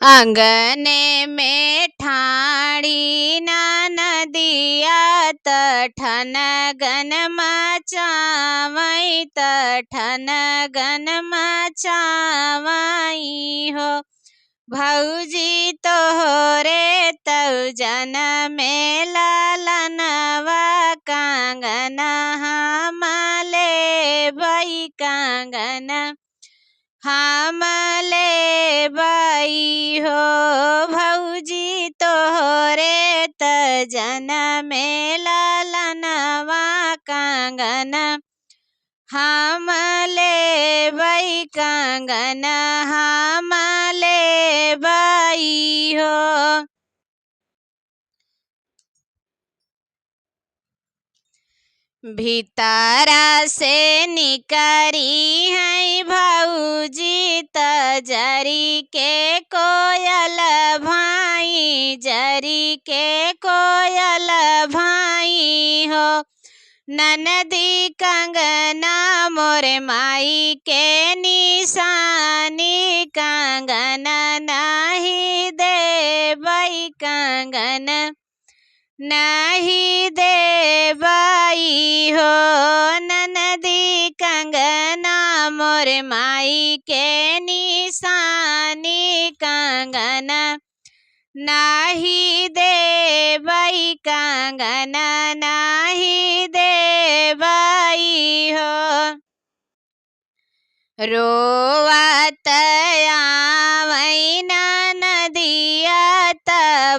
आंगने में ठाड़ी नदिया ठन गन मचावई ठन गन मचावई हो। भौजी तोहरे तऊ जन में लालनवा कांगन हम लेबई कांगन हम लेबई हो। भौजी तोहरे त जन में लालनवा कांगन हम लेबई कांगन हम लेबई हो। भीतरा से निकरी है भौजी जरी के कोयल भाई जरी के कोयल भाई हो। ननदी कंगना मोरे माई के निशानी कंगन नहीं देबई कंगन नहीं देबई हो। ननदी कंगना मोरे माई के निशानी कंगन नहीं देबई कंगन नहीं देबई हो। रोवत आवई नदिया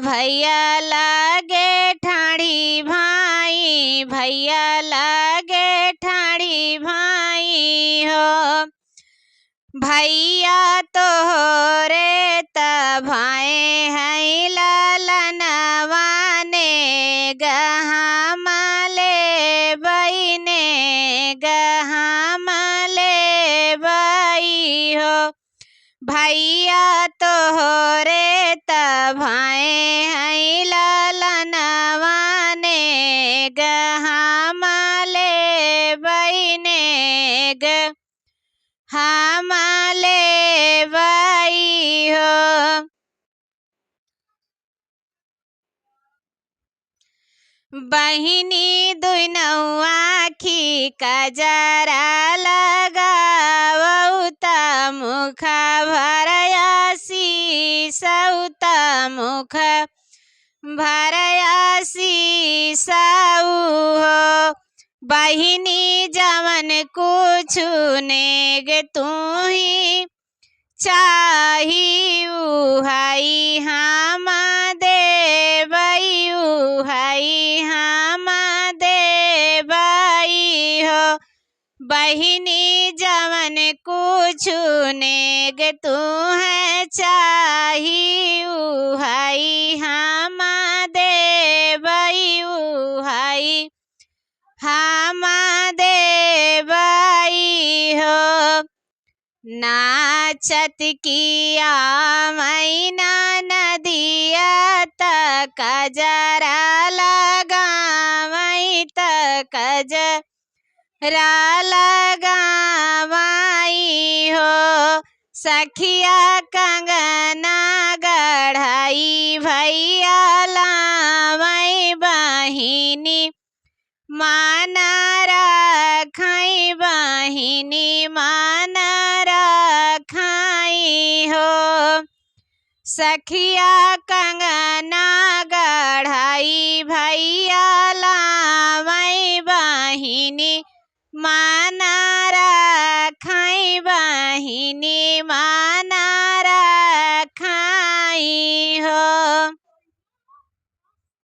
भैया लागे ठाड़ी भाई भैया लागे ठाड़ी भाई हो। भैया तोहरे भाई है लालनवा ने गहम लेबई ने गहम लेबई हो। भैया तोहरे भाई है लालनवा ने गहम लेबई ने हम लेबई हो। बहिनी दुनौ आखी कजरा लगावऊ त मुख भरयासी सौत मुख भरयासी साऊ हो। बहिनी जवन कुछ नेग तू ही चाही उहाई हम देबई उहाई हम देबई हो। बहिनी जवन कुछ नेग तू है चाही उहाई हम देबई उहाई हम देबई हो। नाचत किया मैना नदिया कजरा लगावई कजरा लगावई हो। सखिया कंगना गढ़ाई भैया लावई बहिनी माना रखाई बहिनी माना रखाई हो। सखिया कंगना गढ़ाई भैया लावई बहिनी माना रखाई बहिनी माना